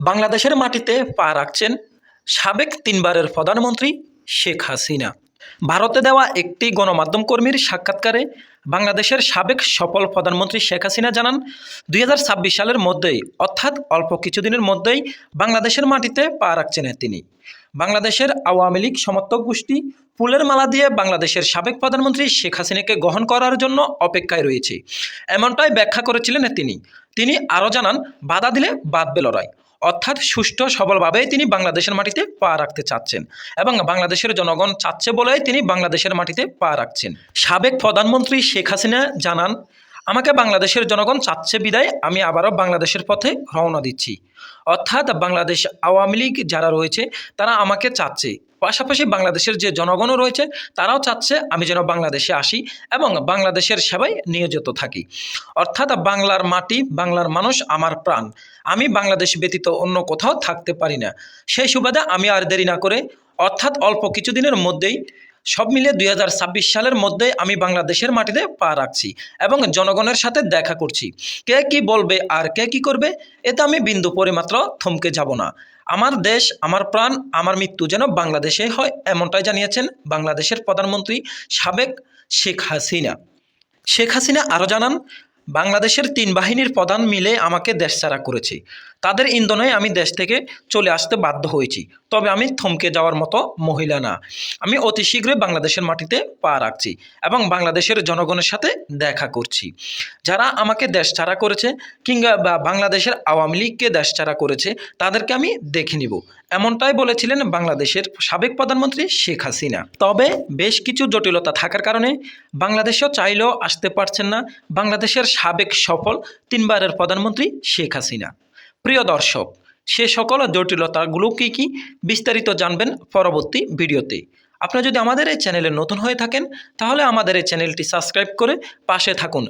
বাংলাদেশের মাটিতে পা রাখছেন সাবেক তিনবারের প্রধানমন্ত্রী শেখ হাসিনা। ভারতে দেওয়া একটি গণমাধ্যম কর্মীর সাক্ষাৎকারে বাংলাদেশের সাবেক সফল প্রধানমন্ত্রী শেখ হাসিনা জানান, ২০২৬ সালের মধ্যেই অর্থাৎ অল্প কিছুদিনের মধ্যেই বাংলাদেশের মাটিতে পা রাখছেন তিনি। বাংলাদেশের আওয়ামী লীগ সমর্থক গোষ্ঠী ফুলের মালা দিয়ে বাংলাদেশের সাবেক প্রধানমন্ত্রী শেখ হাসিনাকে গ্রহণ করার জন্য অপেক্ষায় রয়েছে, এমনটাই ব্যাখ্যা করেছিলেন তিনি আরও জানান, বাধা দিলে বাঁধবে লড়াই, অর্থাৎ সুষ্ঠু সবলভাবেই তিনি বাংলাদেশের মাটিতে পা রাখতে চাচ্ছেন এবং বাংলাদেশের জনগণ চাচ্ছে বলেই তিনি বাংলাদেশের মাটিতে পা রাখছেন। সাবেক প্রধানমন্ত্রী শেখ হাসিনা জানান, আমাকে বাংলাদেশের জনগণ চাচ্ছে বিদায় আমি আবারও বাংলাদেশের পথে রওনা দিচ্ছি। অর্থাৎ বাংলাদেশ আওয়ামী লীগ যারা রয়েছে তারা আমাকে চাচ্ছে, পাশাপাশি বাংলাদেশের যে জনগণও রয়েছে তারাও চাচ্ছে আমি যেন বাংলাদেশে আসি এবং বাংলাদেশের সেবায় নিয়োজিত থাকি। অর্থাৎ বাংলার মাটি, বাংলার মানুষ আমার প্রাণ, আমি বাংলাদেশ ব্যতীত অন্য কোথাও থাকতে পারি না। সেই সুবাদে আমি আর দেরি না করে, অর্থাৎ অল্প কিছুদিনের মধ্যেই, সব মিলিয়ে ২০২৬ সালের মধ্যে আমি বাংলাদেশের মাটিতে পা রাখছি এবং জনগণের সাথে দেখা করছি। কে কি বলবে আর কে কি করবে এতে আমি বিন্দু পরিমাত্র থমকে যাব না। আমার দেশ, আমার প্রাণ, আমার মৃত্যু যেন বাংলাদেশে হয়, এমনটাই জানিয়েছেন বাংলাদেশের প্রধানমন্ত্রী সাবেক শেখ হাসিনা। শেখ হাসিনা আরও জানান, বাংলাদেশের ৩ বাহিনীর প্রধান মিলে আমাকে দেশছাড়া করেছে। তাদের ইন্ধনে আমি দেশ থেকে চলে আসতে বাধ্য হয়েছি, তবে আমি থমকে যাওয়ার মতো মহিলা না। আমি অতি শীঘ্রই বাংলাদেশের মাটিতে পা রাখছি এবং বাংলাদেশের জনগণের সাথে দেখা করছি। যারা আমাকে দেশছাড়া করেছে কিংবা বাংলাদেশের আওয়ামী লীগকে দেশছাড়া করেছে তাদেরকে আমি দেখে নিব, এমনটাই বলেছিলেন বাংলাদেশের সাবেক প্রধানমন্ত্রী শেখ হাসিনা। তবে বেশ কিছু জটিলতা থাকার কারণে বাংলাদেশেও চাইলেও আসতে পারছেন না বাংলাদেশের সাবেক সফল 3বারের প্রধানমন্ত্রী শেখ হাসিনা। প্রিয় দর্শক, সে সকল জটিলতাগুলো কি বিস্তারিত জানবেন পরবর্তী ভিডিওতে। আপনি যদি আমাদের এই চ্যানেলে নতুন হয়ে থাকেন তাহলে আমাদের এই চ্যানেলটি সাবস্ক্রাইব করে পাশে থাকুন